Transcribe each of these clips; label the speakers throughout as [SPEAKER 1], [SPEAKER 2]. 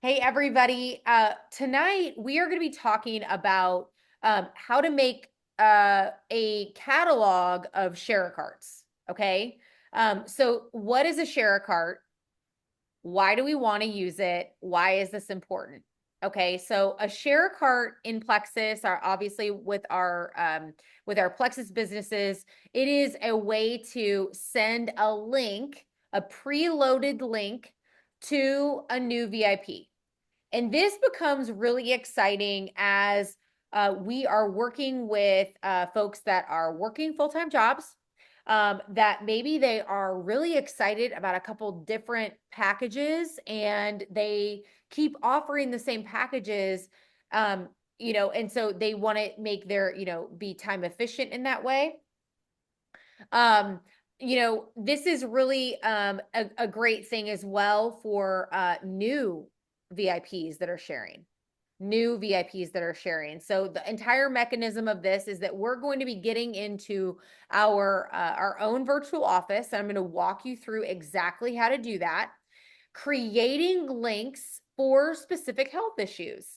[SPEAKER 1] Hey, everybody. Tonight we are going to be talking about how to make a catalog of share carts. Okay. So, what is a share cart? Why do we want to use it? Why is this important? Okay, so a share cart in Plexus are obviously with our Plexus businesses, it is a way to send a link, a preloaded link to a new VIP. And this becomes really exciting as we are working with folks that are working full-time jobs, that maybe they are really excited about a couple different packages and they keep offering the same packages, um, and so they want to make their, be time efficient in that way. Um, this is really a great thing as well for new VIPs that are sharing. New VIPs that are sharing. So the entire mechanism of this is that we're going to be getting into our own virtual office. And I'm going to walk you through exactly how to do that, creating links for specific health issues.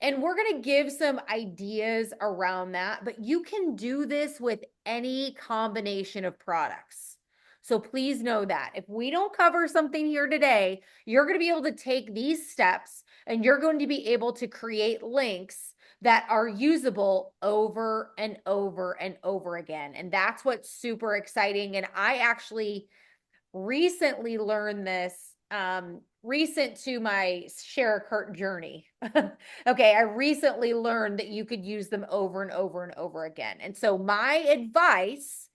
[SPEAKER 1] And we're going to give some ideas around that, but you can do this with any combination of products. So please know that if we don't cover something here today, you're going to be able to take these steps and you're going to be able to create links that are usable over and over and over again. And that's what's super exciting. And I actually recently learned this, recent to my share cart journey. Okay, I recently learned that you could use them over and over and over again. And so my advice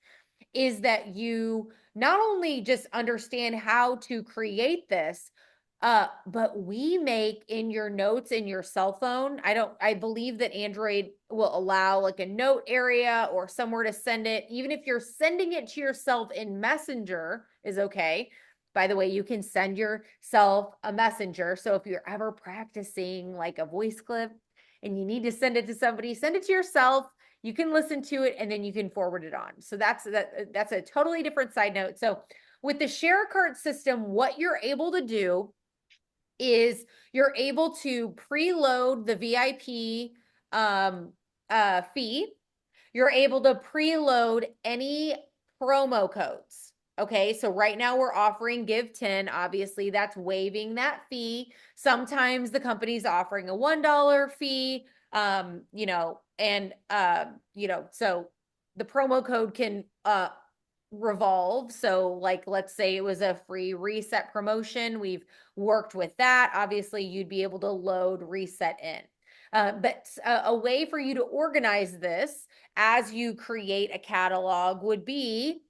[SPEAKER 1] is that you not only just understand how to create this, but we make in your notes in your cell phone. I believe that Android will allow like a note area or somewhere to send it. Even if you're sending it to yourself in Messenger is okay. By the way, you can send yourself a messenger. So if you're ever practicing like a voice clip and you need to send it to somebody, send it to yourself. You can listen to it and then you can forward it on. So that's a totally different side note. So with the share cart system, what you're able to do is you're able to preload the VIP fee. You're able to preload any promo codes. Okay, so right now we're offering Give 10. Obviously, that's waiving that fee. Sometimes the company's offering a $1 fee, so the promo code can revolve. So, like, let's say it was a free reset promotion. We've worked with that. Obviously, you'd be able to load reset in. But a way for you to organize this as you create a catalog would be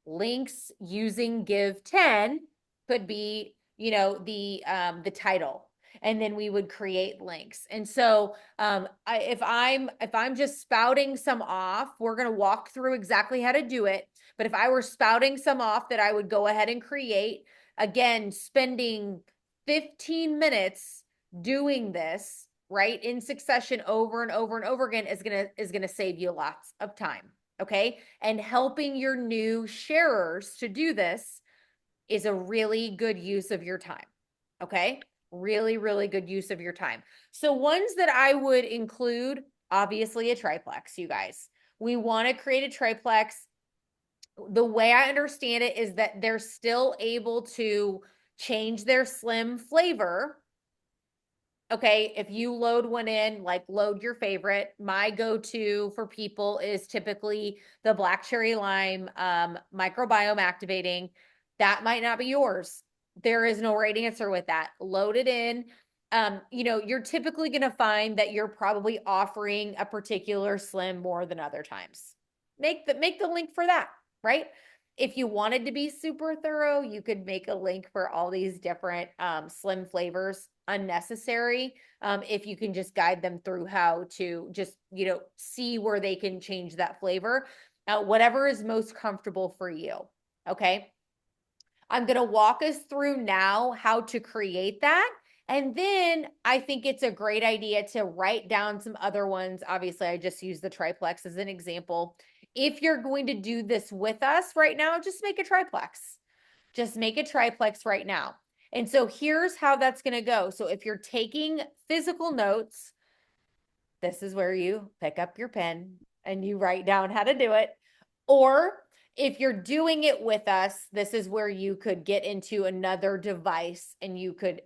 [SPEAKER 1] links using Give 10 could be, the title. And then we would create links. And so if I'm just spouting some off, we're going to walk through exactly how to do it. But if I were spouting some off that I would go ahead and create, again, spending 15 minutes doing this, right, in succession over and over and over again is going to save you lots of time. Okay. And helping your new sharers to do this is a really good use of your time. Okay. Really, really good use of your time. So, ones that I would include, obviously, a triplex, you guys. We want to create a triplex. The way I understand it is that they're still able to change their slim flavor. Okay, if you load one in, like load your favorite. My go-to for people is typically the black cherry lime microbiome activating. That might not be yours. There is no right answer with that. Load it in. You're typically going to find that you're probably offering a particular slim more than other times. Make the link for that, right? If you wanted to be super thorough, you could make a link for all these different slim flavors. Unnecessary if you can just guide them through how to just, see where they can change that flavor. Whatever is most comfortable for you. Okay. I'm going to walk us through now how to create that. And then I think it's a great idea to write down some other ones. Obviously, I just used the triplex as an example. If you're going to do this with us right now, just make a triplex. Just make a triplex right now. And so here's how that's going to go. So if you're taking physical notes, this is where you pick up your pen and you write down how to do it. Or if you're doing it with us, this is where you could get into another device and you could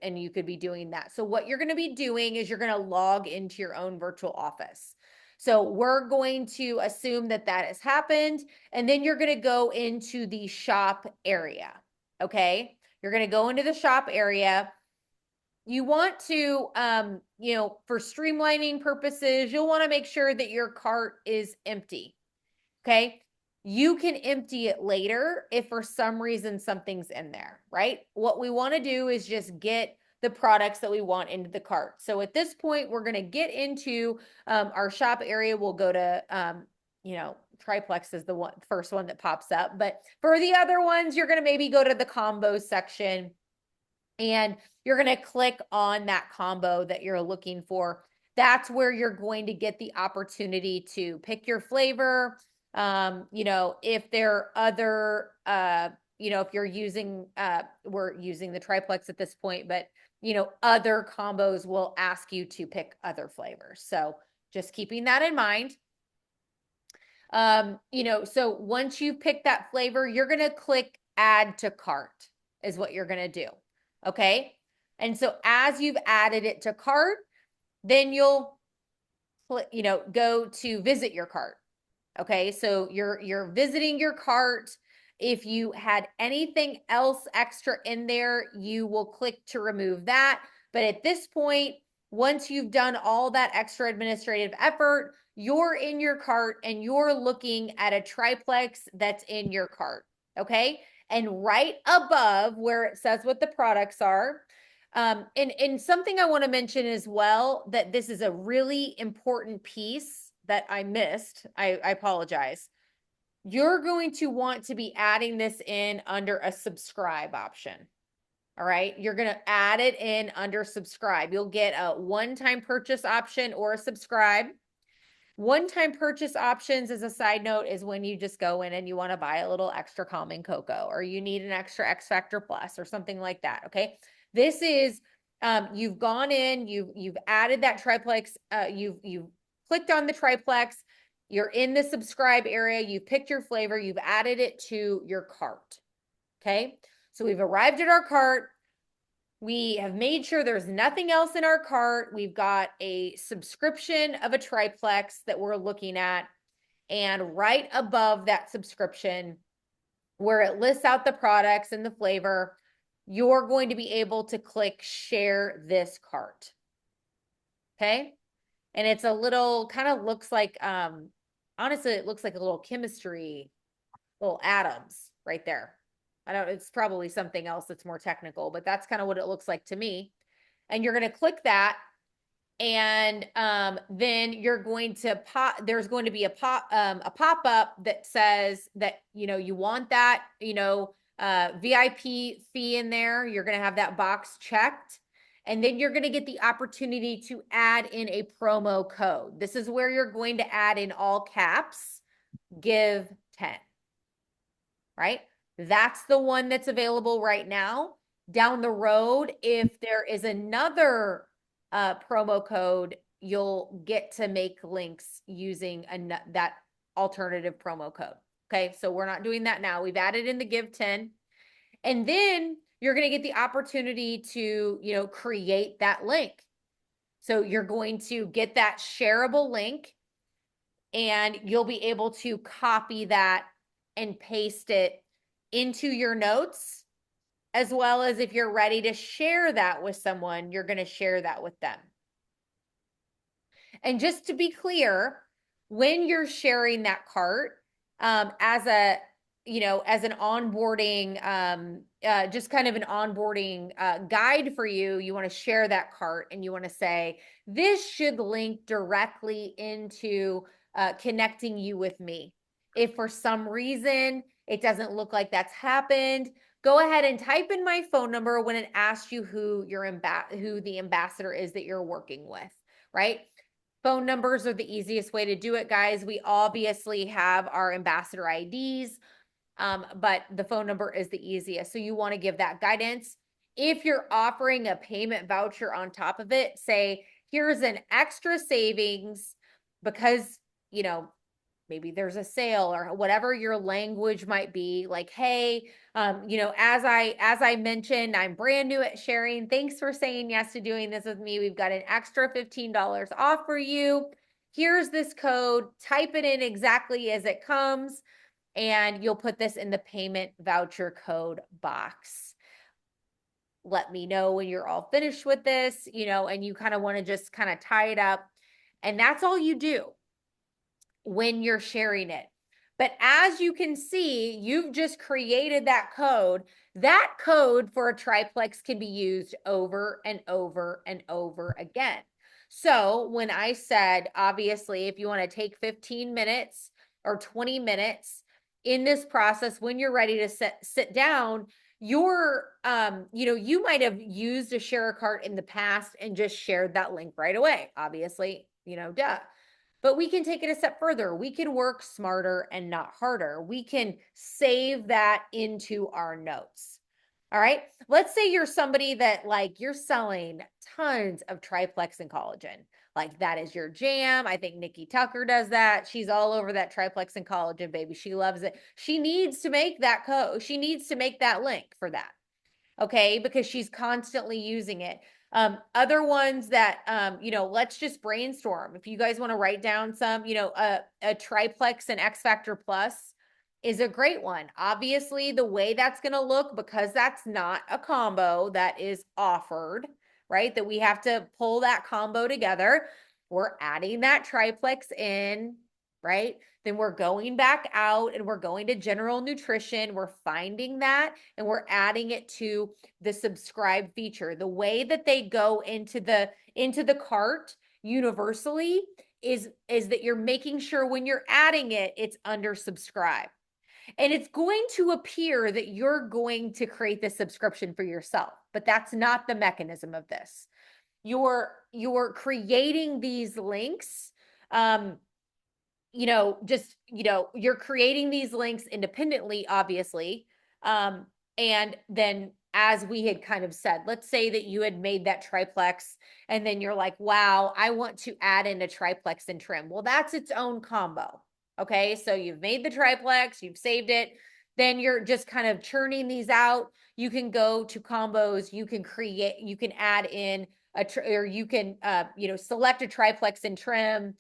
[SPEAKER 1] be doing that. So what you're going to be doing is you're going to log into your own virtual office. So we're going to assume that that has happened, and then you're going to go into the shop area. Okay? You're going to go into the shop area. You want to, for streamlining purposes, you'll want to make sure that your cart is empty. Okay. You can empty it later if for some reason something's in there, right? What we want to do is just get the products that we want into the cart. So at this point, we're going to get into our shop area. We'll go to, Triplex is the first one that pops up. But for the other ones, you're going to maybe go to the combo section and you're going to click on that combo that you're looking for. That's where you're going to get the opportunity to pick your flavor. If there are other, if you're using, we're using the Triplex at this point, but, other combos will ask you to pick other flavors. So just keeping that in mind. So once you pick that flavor, you're going to click add to cart is what you're going to do. Okay. And so as you've added it to cart, then you'll, go to visit your cart. Okay. So you're visiting your cart. If you had anything else extra in there, you will click to remove that. But at this point, once you've done all that extra administrative effort, you're in your cart and you're looking at a triplex that's in your cart. Okay. And right above where it says what the products are, and something I want to mention as well, that this is a really important piece that I missed. I apologize. You're going to want to be adding this in under a subscribe option. All right. You're going to add it in under subscribe. You'll get a one-time purchase option or a subscribe. One-time purchase options, as a side note, is when you just go in and you want to buy a little extra calming cocoa, or you need an extra X Factor Plus or something like that. Okay. This is, you've gone in, you've added that triplex, you've clicked on the triplex, you're in the subscribe area, you've picked your flavor, you've added it to your cart. Okay. So we've arrived at our cart. We have made sure there's nothing else in our cart. We've got a subscription of a triplex that we're looking at. And right above that subscription, where it lists out the products and the flavor, you're going to be able to click share this cart. Okay. And it's a little, kind of looks like, honestly, it looks like a little chemistry, little atoms right there. It's probably something else that's more technical, but that's kind of what it looks like to me. And you're going to click that. And then you're going to there's going to be a pop-up that says that, you want that, VIP fee in there. You're going to have that box checked. And then you're going to get the opportunity to add in a promo code. This is where you're going to add in all caps, give 10, right? That's the one that's available right now. Down the road, if there is another promo code, you'll get to make links using that alternative promo code. Okay, so we're not doing that now. We've added in the give 10. And then you're going to get the opportunity to, create that link. So you're going to get that shareable link and you'll be able to copy that and paste it into your notes, as well as if you're ready to share that with someone, you're going to share that with them. And just to be clear, when you're sharing that cart, as an onboarding, just kind of an onboarding guide for you, you want to share that cart and you want to say, this should link directly into connecting you with me. If for some reason it doesn't look like that's happened, go ahead and type in my phone number when it asks you who the ambassador is that you're working with, right? Phone numbers are the easiest way to do it, guys. We obviously have our ambassador IDs, but the phone number is the easiest. So you want to give that guidance. if you're offering a payment voucher on top of it, say, here's an extra savings because, maybe there's a sale or whatever your language might be, like, hey, as I mentioned, I'm brand new at sharing. Thanks for saying yes to doing this with me. We've got an extra $15 off for you. Here's this code, type it in exactly as it comes, and you'll put this in the payment voucher code box. Let me know when you're all finished with this, and you kind of want to just kind of tie it up. And that's all you do when you're sharing it. But as you can see, you've just created that code. That code for a triplex can be used over and over and over again. So when I said, obviously, if you want to take 15 minutes or 20 minutes in this process, when you're ready to sit down, you might have used a share a cart in the past and just shared that link right away. Obviously, duh. But we can take it a step further. We can work smarter and not harder. We can save that into our notes. All right. Let's say you're somebody that you're selling tons of triplex and collagen. Like that is your jam. I think Nikki Tucker does that. She's all over that triplex and collagen, baby. She loves it. She needs to make that code. She needs to make that link for that. Okay. Because she's constantly using it. Other ones that, let's just brainstorm. If you guys want to write down some, a triplex and X Factor Plus is a great one. Obviously, the way that's going to look, because that's not a combo that is offered, right? That we have to pull that combo together. We're adding that triplex in, right? Then we're going back out and we're going to general nutrition. We're finding that and we're adding it to the subscribe feature. The way that they go into the cart universally is that you're making sure when you're adding it, it's under subscribe. And it's going to appear that you're going to create the subscription for yourself, but that's not the mechanism of this. You're creating these links, you're creating these links independently, obviously. And then as we had kind of said, let's say that you had made that triplex and then you're like, wow, I want to add in a triplex and trim. Well, that's its own combo. Okay. So you've made the triplex, you've saved it. Then you're just kind of churning these out. You can go to combos. You can add in or you can, select a triplex and trim,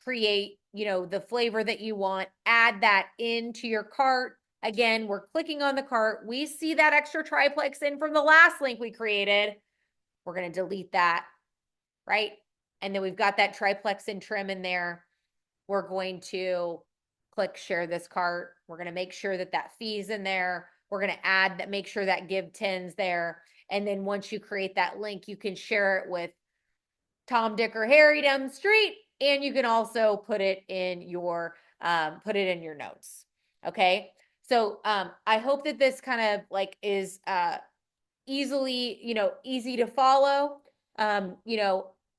[SPEAKER 1] create, the flavor that you want, add that into your cart. Again, we're clicking on the cart. We see that extra triplex in from the last link we created. We're going to delete that, right? And then we've got that triplex and trim in there. We're going to click share this cart. We're going to make sure that fee's in there. We're going to add that, make sure that give 10's there. And then once you create that link, you can share it with Tom, Dick, or Harry down the street. And you can also put it in your notes. Okay. So I hope that this kind of is easy to follow.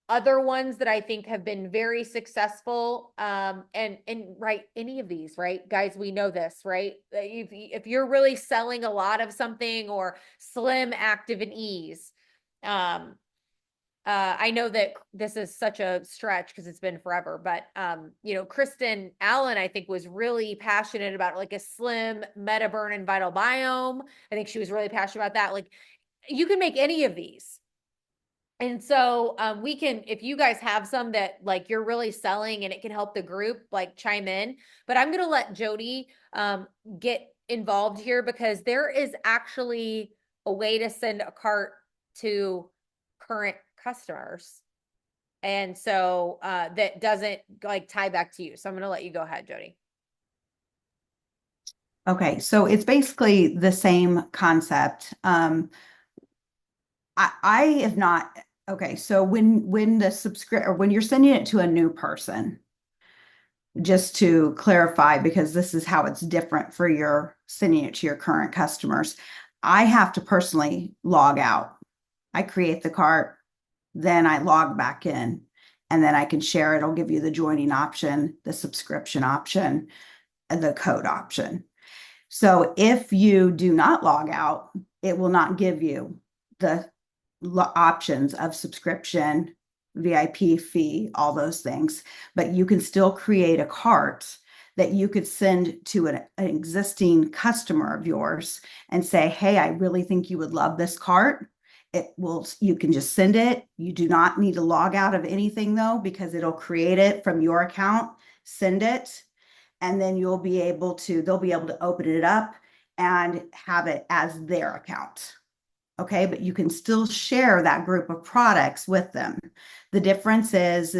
[SPEAKER 1] Other ones that I think have been very successful, and right, any of these, right, guys, we know this, right? If you're really selling a lot of something or slim, active, and ease, I know that this is such a stretch because it's been forever, but Kristen Allen, I think, was really passionate about a slim MetaBurn and Vital Biome. I think she was really passionate about that. You can make any of these. And so we can, if you guys have some that you're really selling and it can help the group, chime in. But I'm going to let Jody get involved here because there is actually a way to send a cart to current customers. And so that doesn't tie back to you. So I'm going to let you go ahead, Jody.
[SPEAKER 2] Okay. So it's basically the same concept. I have not. Okay. So when you're sending it to a new person, just to clarify, because this is how it's different for your sending it to your current customers, I have to personally log out. I create the cart, then I log back in, and then I can share it. It'll give you the joining option, the subscription option, and the code option. So if you do not log out, it will not give you the options of subscription, VIP fee, all those things, but you can still create a cart that you could send to an existing customer of yours and say, hey, I really think you would love this cart. It will, you can just send it. You do not need to log out of anything though, because it'll create it from your account, send it, and then they'll be able to open it up and have it as their account. Okay, but you can still share that group of products with them. The difference is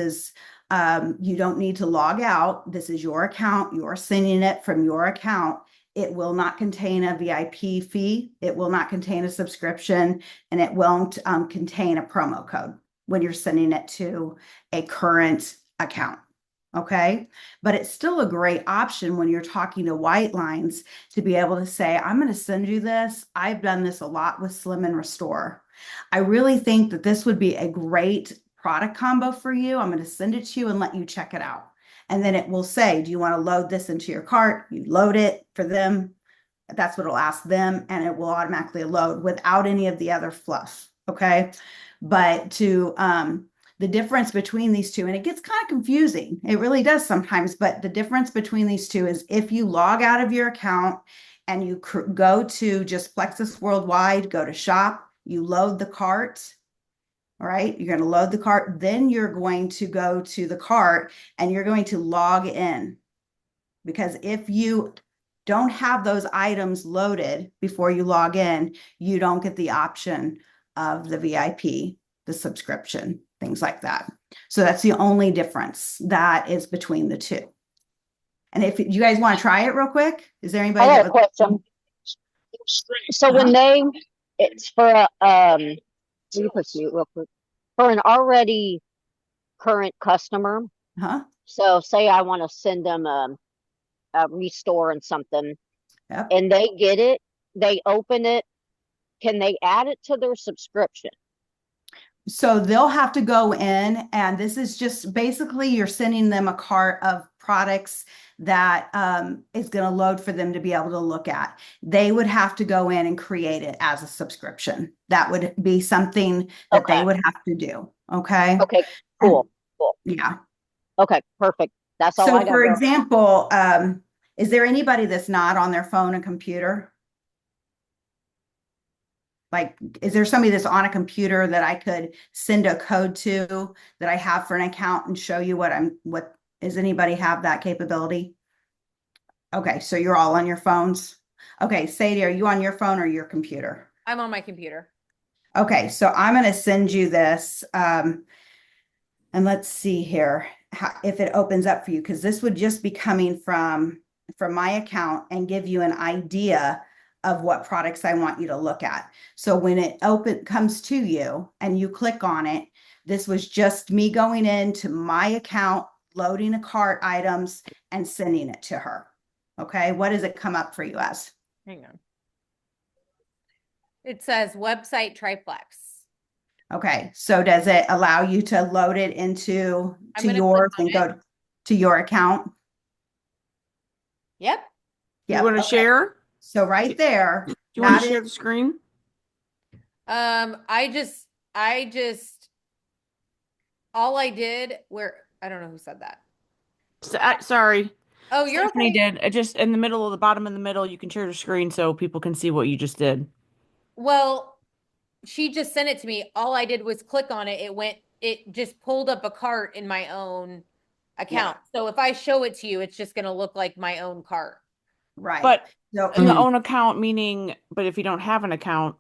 [SPEAKER 2] you don't need to log out. This is your account. You're sending it from your account. It will not contain a VIP fee. It will not contain a subscription, and it won't contain a promo code when you're sending it to a current account. Okay, but it's still a great option when you're talking to white lines to be able to say, I'm going to send you this. I've done this a lot with Slim and Restore. I really think that this would be a great product combo for you. I'm going to send it to you and let you check it out. And then it will say, do you want to load this into your cart? You load it for them. That's what it'll ask them, and it will automatically load without any of the other fluff. Okay, but the difference between these two, and it gets kind of confusing. It really does sometimes, but the difference between these two is if you log out of your account and you go to just Plexus Worldwide, go to shop, you load the cart. All right, you're going to load the cart, then you're going to go to the cart and you're going to log in. Because if you don't have those items loaded before you log in, you don't get the option of the VIP, the subscription, things like that. So that's the only difference that is between the two. And if you guys want to try it real quick, is there anybody
[SPEAKER 3] I got
[SPEAKER 2] that
[SPEAKER 3] a question. So
[SPEAKER 2] Uh-huh.
[SPEAKER 3] when it's for let me put you real quick. For an already current customer,
[SPEAKER 2] Uh-huh.
[SPEAKER 3] so say I want to send them a restore and something,
[SPEAKER 2] Yep.
[SPEAKER 3] and they get it, they open it, can they add it to their subscription?
[SPEAKER 2] So they'll have to go in, and this is just basically you're sending them a cart of products that is going to load for them to be able to look at. They would have to go in and create it as a subscription. That would be something that they
[SPEAKER 3] Okay.
[SPEAKER 2] would have to do. Okay.
[SPEAKER 3] Okay.
[SPEAKER 2] And
[SPEAKER 3] Cool. Cool.
[SPEAKER 2] yeah.
[SPEAKER 3] Okay. Perfect. That's all
[SPEAKER 2] So
[SPEAKER 3] I got.
[SPEAKER 2] for example, is there anybody that's not on their phone and computer? Like, is there somebody that's on a computer that I could send a code to that I have for an account and show you what does anybody have that capability? Okay, so you're all on your phones. Okay, Sadie, are you on your phone or your computer?
[SPEAKER 1] I'm on my computer.
[SPEAKER 2] Okay, so I'm going to send you this. And let's see here if it opens up for you, because this would just be coming from my account and give you an idea of what products I want you to look at. So when it comes to you and you click on it, this was just me going into my account, loading a cart items and sending it to her. Okay, what does it come up for you as?
[SPEAKER 1] Hang on. It says website triplex.
[SPEAKER 2] Okay, so does it allow you to load it into
[SPEAKER 1] I'm
[SPEAKER 2] to
[SPEAKER 1] gonna click
[SPEAKER 2] yours
[SPEAKER 1] on
[SPEAKER 2] and
[SPEAKER 1] it.
[SPEAKER 2] go to your account?
[SPEAKER 1] Yep.
[SPEAKER 4] You
[SPEAKER 2] Yep.
[SPEAKER 4] want to
[SPEAKER 2] Okay.
[SPEAKER 4] share?
[SPEAKER 2] So right there,
[SPEAKER 4] Do you want
[SPEAKER 2] that
[SPEAKER 4] to share
[SPEAKER 2] is
[SPEAKER 4] the screen?
[SPEAKER 1] I just all I did I don't know who said that.
[SPEAKER 4] Sorry,
[SPEAKER 1] Oh, you're
[SPEAKER 4] Stephanie
[SPEAKER 1] okay.
[SPEAKER 4] did. It just in the middle of the bottom in the middle, you can share the screen so people can see what you just did.
[SPEAKER 1] Well, she just sent it to me. All I did was click on it. It just pulled up a cart in my own
[SPEAKER 2] yeah,
[SPEAKER 1] account. So if I show it to you, it's just going to look like my own cart.
[SPEAKER 2] right.
[SPEAKER 4] But
[SPEAKER 2] So
[SPEAKER 4] in the own account, meaning, but if you don't have an account,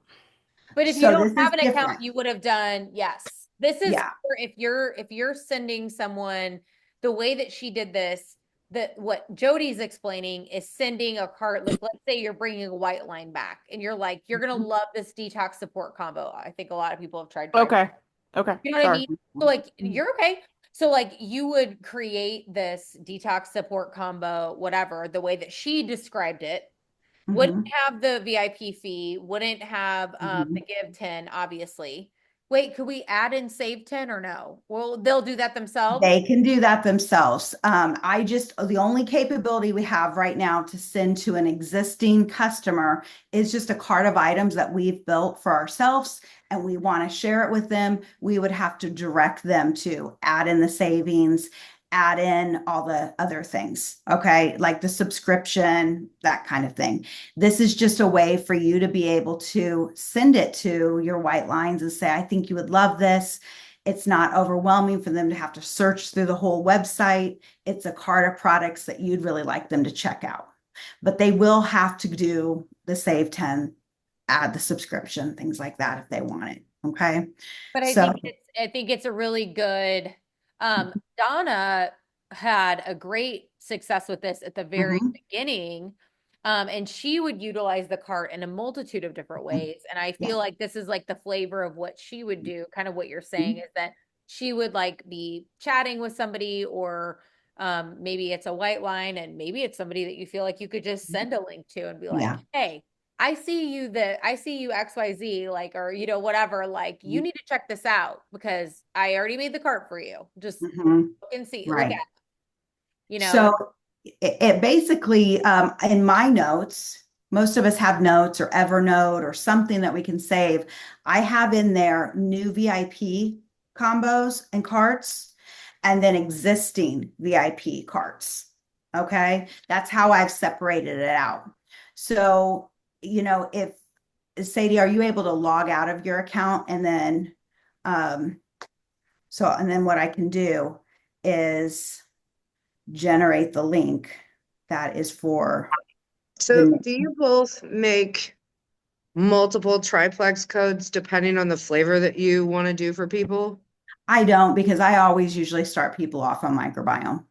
[SPEAKER 1] But if you
[SPEAKER 2] so
[SPEAKER 1] don't
[SPEAKER 2] this
[SPEAKER 1] have
[SPEAKER 2] is
[SPEAKER 1] an account,
[SPEAKER 2] different.
[SPEAKER 1] you would have done, yes. This is
[SPEAKER 2] Yeah,
[SPEAKER 1] for if you're sending someone the way that she did this, that what Jody's explaining is sending a cart. Like, let's say you're bringing a white line back and you're like, you're going to
[SPEAKER 2] mhm,
[SPEAKER 1] love this detox support combo. I think a lot of people have tried
[SPEAKER 4] okay, okay,
[SPEAKER 1] you know what I
[SPEAKER 4] sorry.
[SPEAKER 1] mean? So like
[SPEAKER 2] mhm,
[SPEAKER 1] you're okay. So like you would create this detox support combo, whatever, the way that she described it. Wouldn't
[SPEAKER 2] mhm,
[SPEAKER 1] have the VIP fee, wouldn't have the
[SPEAKER 2] mhm.
[SPEAKER 1] give 10, obviously. Wait, could we add in save 10 or no? Well, they'll do that themselves.
[SPEAKER 2] They can do that themselves. The only capability we have right now to send to an existing customer is just a cart of items that we've built for ourselves and we want to share it with them. We would have to direct them to add in the savings, add in all the other things, okay? Like the subscription, that kind of thing. This is just a way for you to be able to send it to your white lines and say, I think you would love this. It's not overwhelming for them to have to search through the whole website. It's a cart of products that you'd really like them to check out. But they will have to do the Save 10, add the subscription, things like that if they want it. Okay.
[SPEAKER 1] But
[SPEAKER 2] So
[SPEAKER 1] I think it's a really good, Donna had a great success with this at the very
[SPEAKER 2] mhm,
[SPEAKER 1] beginning. And she would utilize the cart in a multitude of different ways. And I
[SPEAKER 2] yeah.
[SPEAKER 1] feel like this is like the flavor of what she would do. Kind of what you're saying
[SPEAKER 2] Mhm,
[SPEAKER 1] is that she would like be chatting with somebody, or maybe it's a white line and maybe it's somebody that you feel like you could just send a link to and be like,
[SPEAKER 2] yeah.
[SPEAKER 1] hey, I see you XYZ, like, or, whatever, like, you need to check this out because I already made the cart for you. Just
[SPEAKER 2] Mhm,
[SPEAKER 1] look and see, look at
[SPEAKER 2] right.
[SPEAKER 1] it, you know?
[SPEAKER 2] So it basically, in my notes, most of us have notes or Evernote or something that we can save. I have in there new VIP combos and carts and then existing VIP carts. Okay. That's how I've separated it out. So, if Sadie, are you able to log out of your account and then, um, and then what I can do is generate the link that is for
[SPEAKER 5] So
[SPEAKER 2] the,
[SPEAKER 5] do you both make multiple triplex codes depending on the flavor that you want to do for people?
[SPEAKER 2] I don't because I always usually start people off on microbiome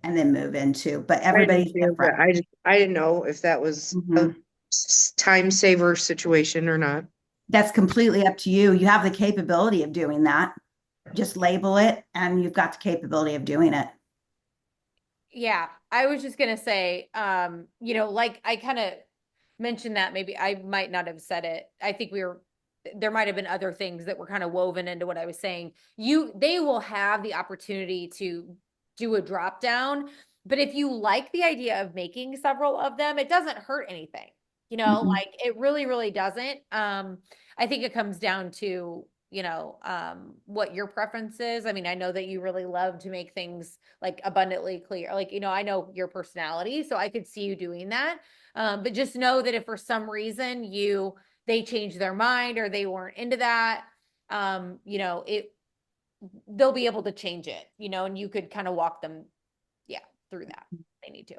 [SPEAKER 2] and then move into, but
[SPEAKER 5] I do
[SPEAKER 2] everybody's
[SPEAKER 5] too, but
[SPEAKER 2] different.
[SPEAKER 5] I didn't know if that was a
[SPEAKER 2] Mhm.
[SPEAKER 5] time saver situation or not.
[SPEAKER 2] That's completely up to you. You have the capability of doing that. Just label it and you've got the capability of doing it.
[SPEAKER 1] Yeah, I was just gonna say, like I kind of mentioned that maybe I might not have said it. I think there might have been other things that were kind of woven into what I was saying. They will have the opportunity to do a drop down, but if you like the idea of making several of them, it doesn't hurt anything.
[SPEAKER 2] Mhm.
[SPEAKER 1] Like it really, really doesn't. I think it comes down to, what your preference is. I mean, I know that you really love to make things like abundantly clear. Like, I know your personality, so I could see you doing that. But just know that if for some reason they changed their mind or they weren't into that, it they'll be able to change it, and you could kind of walk them, yeah, through that. If they need to.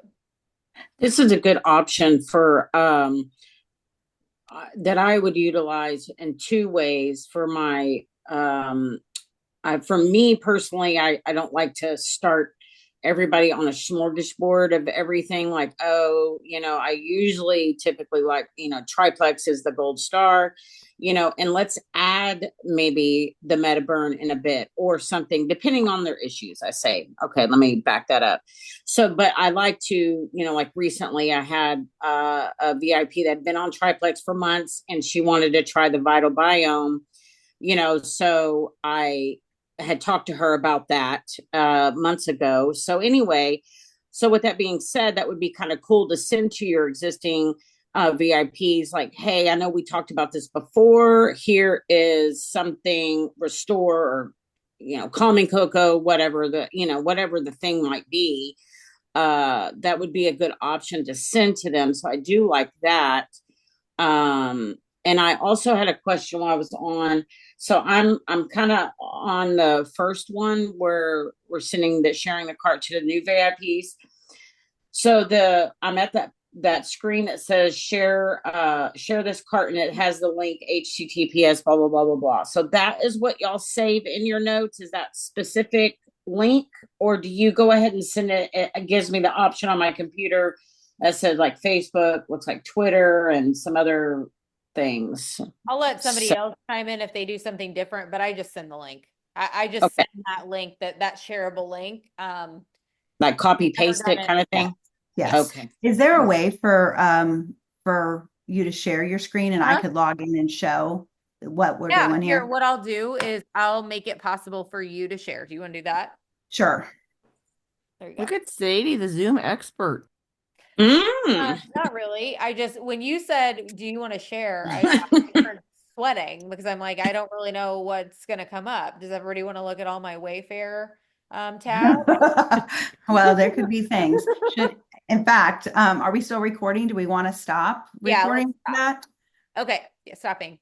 [SPEAKER 6] This is a good option for that I would utilize in two ways for my for me personally, I don't like to start everybody on a smorgasbord of everything. Like, oh, I usually typically like, triplex is the gold star, and let's add maybe the Metaburn in a bit or something, depending on their issues. I say, okay, let me back that up. So, but I like to, like recently I had a VIP that had been on triplex for months and she wanted to try the Vital Biome, so I had talked to her about that months ago. So anyway, so with that being said, that would be kind of cool to send to your existing VIPs like, hey, I know we talked about this before. Here is something restore or, calming cocoa, whatever whatever the thing might be. That would be a good option to send to them. So I do like that. And I also had a question while I was on. So I'm kind of on the first one where we're sharing the cart to the new VIPs. So I'm at that screen that says share this cart and it has the link HTTPS blah blah blah blah blah. So that is what y'all save in your notes, is that specific link, or do you go ahead and send it? It gives me the option on my computer that says like Facebook, looks like Twitter and some other things.
[SPEAKER 1] I'll let somebody
[SPEAKER 6] So,
[SPEAKER 1] else chime in if they do something different, but I just send the link. I just
[SPEAKER 6] okay,
[SPEAKER 1] send that link, that shareable link.
[SPEAKER 6] like copy
[SPEAKER 1] Never
[SPEAKER 6] paste
[SPEAKER 1] done
[SPEAKER 6] it
[SPEAKER 1] it.
[SPEAKER 6] kind of
[SPEAKER 2] Yeah.
[SPEAKER 6] thing.
[SPEAKER 2] Yes.
[SPEAKER 6] Okay.
[SPEAKER 2] Is there a way for you to share your screen and I
[SPEAKER 1] Huh?
[SPEAKER 2] could log in and show what we're
[SPEAKER 1] Yeah,
[SPEAKER 2] doing
[SPEAKER 1] here,
[SPEAKER 2] here?
[SPEAKER 1] what I'll do is I'll make it possible for you to share. Do you want to do that?
[SPEAKER 2] Sure.
[SPEAKER 1] There you go.
[SPEAKER 4] Look at Sadie, the Zoom expert.
[SPEAKER 1] Not really. I just, when you said, do you want to share? I started sweating because I'm like, I don't really know what's going to come up. Does everybody want to look at all my Wayfair tab?
[SPEAKER 2] Well, there could be things. In fact, are we still recording? Do we want to stop
[SPEAKER 1] Yeah, let's
[SPEAKER 2] recording
[SPEAKER 1] stop.
[SPEAKER 2] that?
[SPEAKER 1] Okay, yeah, stopping.